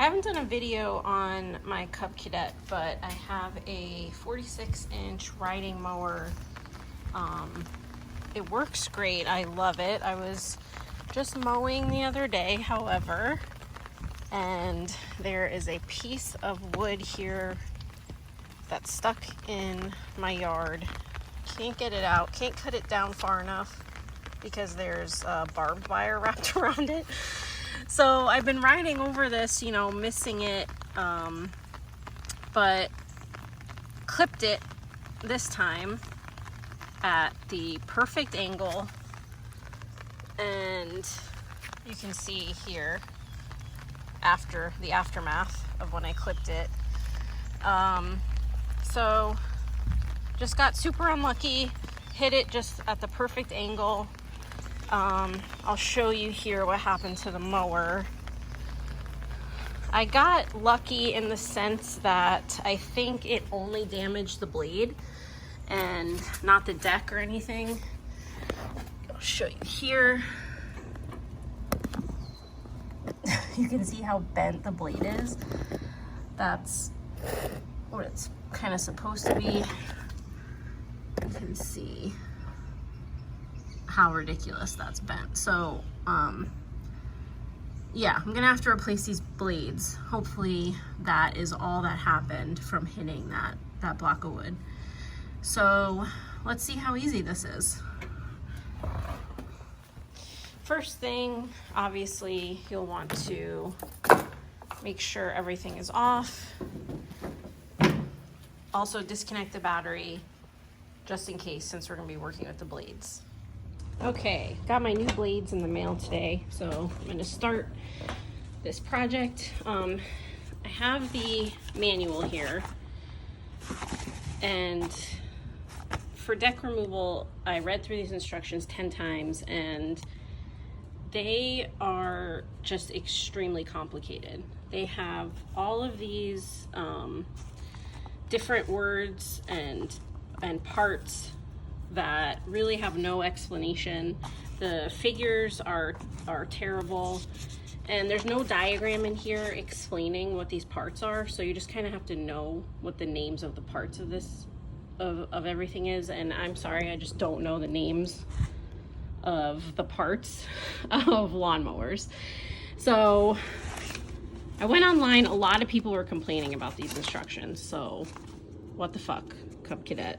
haven't done a video on my Cub Cadet, but I have a 46-inch riding mower. It works great. I love it. I was just mowing the other day, however, and there is a piece of wood here that's stuck in my yard. Can't get it out, can't cut it down far enough because there's barbed wire wrapped around it. So I've been riding over this, you know, missing it, but clipped it this time at the perfect angle, and you can see here after the aftermath of when I clipped it. So just got super unlucky, hit it just at the perfect angle. I'll show you here what happened to the mower. I got lucky in the sense that I think it only damaged the blade and not the deck or anything. I'll show you here. You can see how bent the blade is. That's what it's kind of supposed to be. You can see how ridiculous that's bent. So yeah, I'm gonna have to replace these blades. Hopefully that is all that happened from hitting that block of wood. So let's see how easy this is. First thing, obviously, you'll want to make sure everything is off. Also disconnect the battery just in case, since we're gonna be working with the blades. Okay, got my new blades in the mail today, so I'm gonna start this project. I have the manual here, and for deck removal, I read through these instructions 10 times, and they are just extremely complicated. They have all of these different words and parts that really have no explanation. The figures are terrible, and there's no diagram in here explaining what these parts are, so you just kind of have to know what the names of the parts of this of everything is. And I'm sorry, I just don't know the names of the parts of lawnmowers. So I went online. A lot of people were complaining about these instructions, so what the fuck, Cub Cadet.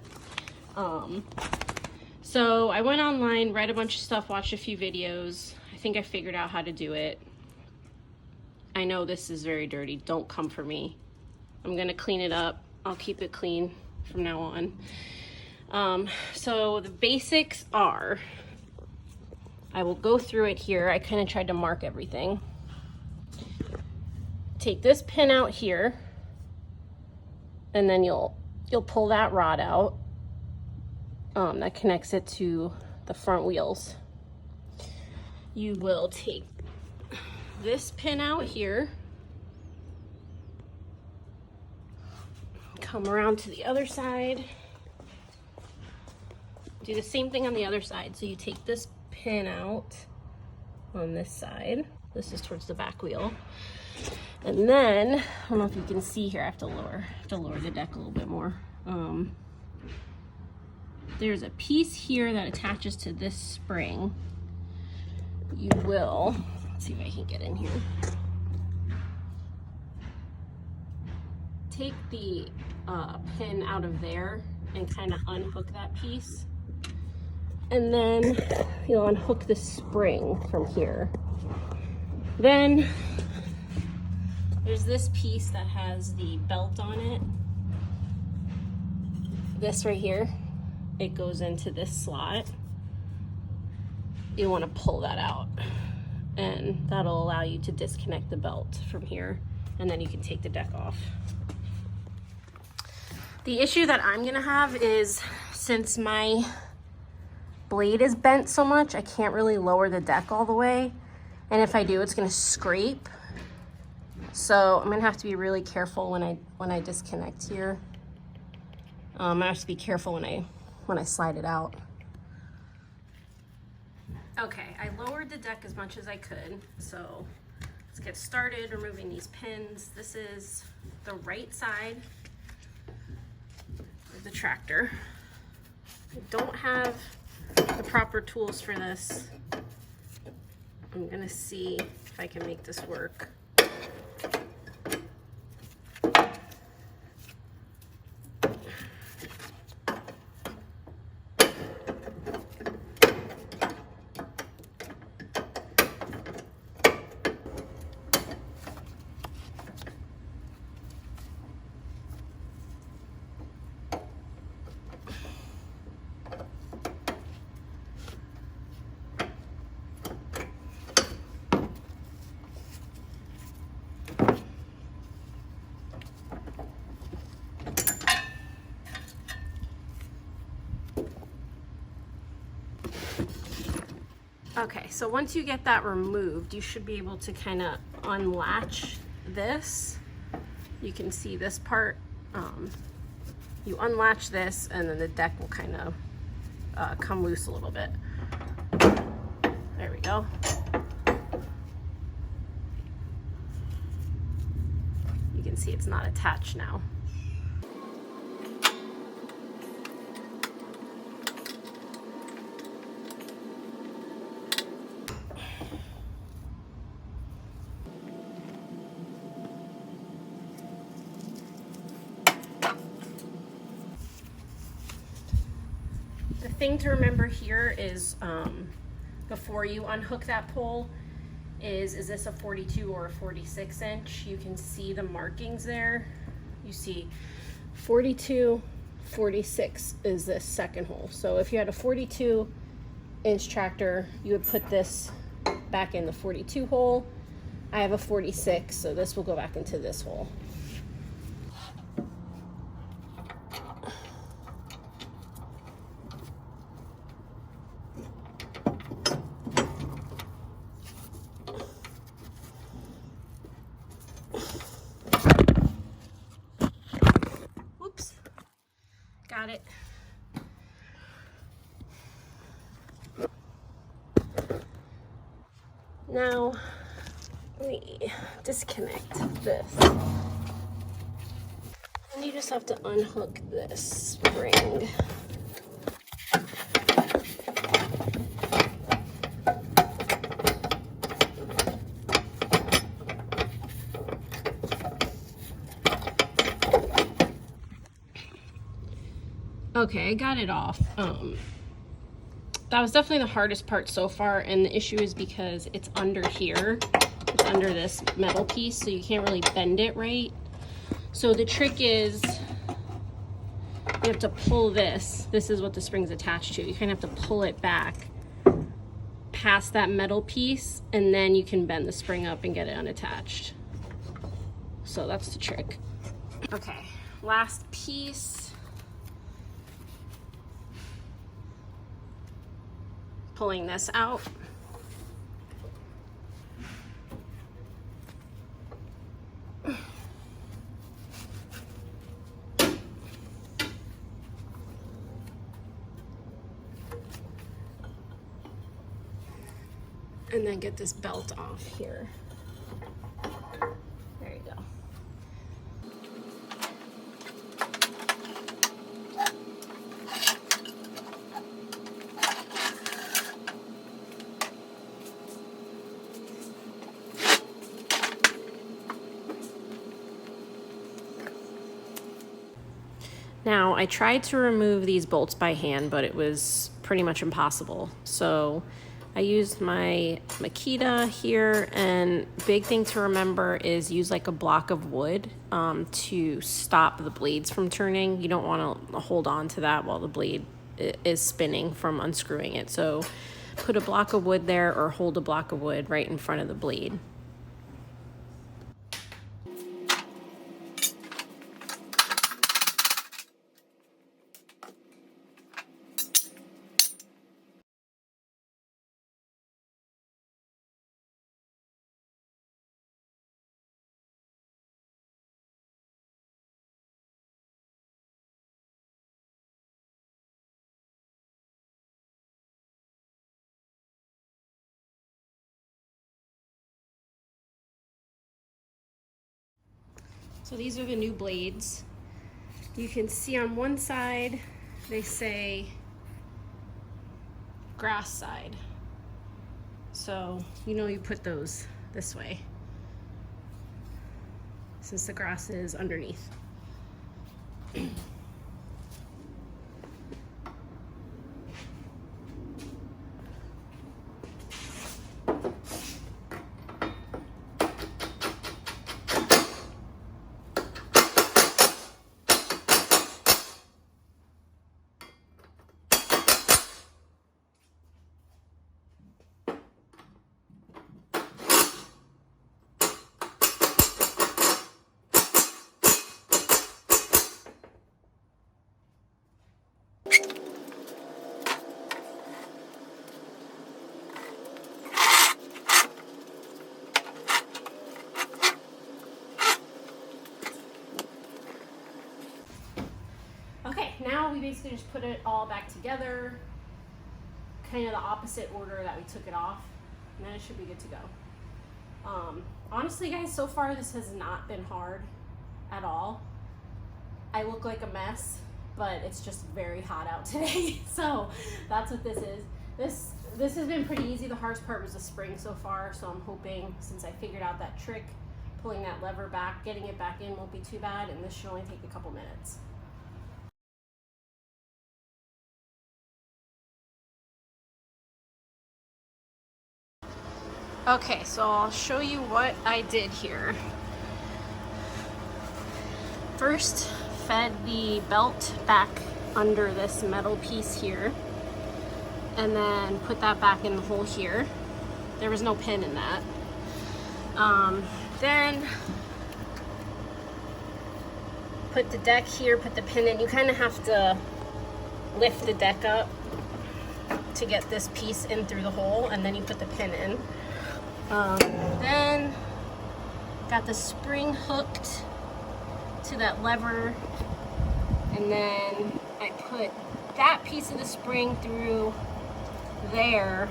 So I went online, read a bunch of stuff, watched a few videos. I think I figured out how to do it. I know this is very dirty. Don't come for me. I'm gonna clean it up. I'll keep it clean from now on. So the basics are, I will go through it here. I kind of tried to mark everything. Take this pin out here, and then you'll pull that rod out. That connects it to the front wheels. You will take this pin out here, come around to the other side, do the same thing on the other side. So you take this pin out on this side. This is towards the back wheel. And then, I don't know if you can see here, I have to lower the deck a little bit more. There's a piece here that attaches to this spring. You will, let's see if I can get in here. Take the pin out of there and kind of unhook that piece. And then you'll unhook the spring from here. Then there's this piece that has the belt on it. This right here. It goes into this slot. You want to pull that out, and that'll allow you to disconnect the belt from here, and then you can take the deck off. The issue that I'm gonna have is, since my blade is bent so much, I can't really lower the deck all the way, and if I do, it's gonna scrape. So I'm gonna have to be really careful when I disconnect here. I have to be careful when I slide it out. Okay, I lowered the deck as much as I could, so Let's get started removing these pins. This is the right side of the tractor. I don't have the proper tools for this. I'm gonna see if I can make this work. Okay, so once you get that removed, you should be able to kind of unlatch this. You can see this part. You unlatch this and then the deck will kind of come loose a little bit. There we go. You can see it's not attached now. The thing to remember here is before you unhook that pole is this a 42 or a 46 inch? You can see the markings there. You see 42, 46 is this second hole. So if you had a 42 inch tractor, you would put this back in the 42 hole. I have a 46, so this will go back into this hole. Got it. Now, let me disconnect this. And you just have to unhook this spring. Okay, I got it off. That was definitely the hardest part so far, and the issue is because it's under here. It's under this metal piece, so you can't really bend it right. So the trick is you have to pull this. This is what the spring's attached to. You kind of have to pull it back past that metal piece, and then you can bend the spring up and get it unattached. So that's the trick. Okay, last piece. Pulling this out. And then get this belt off here. There you go. Now, I tried to remove these bolts by hand, but it was pretty much impossible. So I used my Makita here, and big thing to remember is use like a block of wood to stop the blades from turning. You don't want to hold on to that while the blade is spinning from unscrewing it. So put a block of wood there or hold a block of wood right in front of the blade. So these are the new blades. You can see on one side, they say grass side. So, you know, you put those this way, since the grass is underneath. Okay, now we basically just put it all back together, kind of the opposite order that we took it off, and then it should be good to go. Honestly, guys, so far this has not been hard at all. I look like a mess, but it's just very hot out today, so that's what this is. This has been pretty easy. The hardest part was the spring so far, so I'm hoping, since I figured out that trick, pulling that lever back, getting it back in won't be too bad, and this should only take a couple minutes. Okay, so I'll show you what I did here. First, fed the belt back under this metal piece here, and then put that back in the hole here. There was no pin in that. Then put the deck here, put the pin in. You kind of have to lift the deck up to get this piece in through the hole, and then you put the pin in. Then got the spring hooked to that lever, and then I put that piece of the spring through there.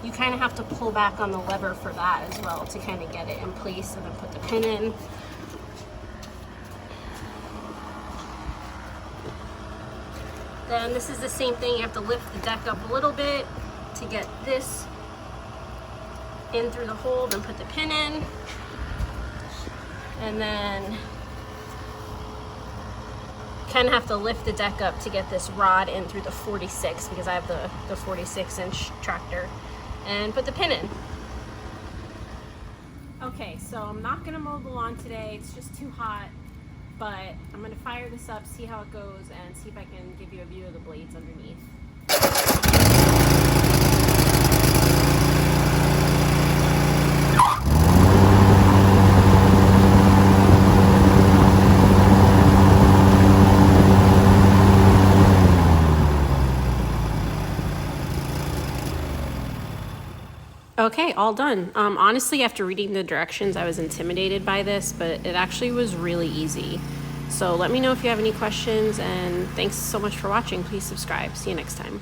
You kind of have to pull back on the lever for that as well to kind of get it in place, and then put the pin in. Then this is the same thing. You have to lift the deck up a little bit to get this in through the hole, then put the pin in, and then kind of have to lift the deck up to get this rod in through the 46, because I have the 46-inch tractor, and put the pin in. Okay, so I'm not gonna mow the lawn today, it's just too hot, but I'm gonna fire this up, see how it goes, and see if I can give you a view of the blades underneath. Okay, all done. Honestly, after reading the directions, I was intimidated by this, but it actually was really easy. So let me know if you have any questions, and thanks so much for watching. Please subscribe. See you next time.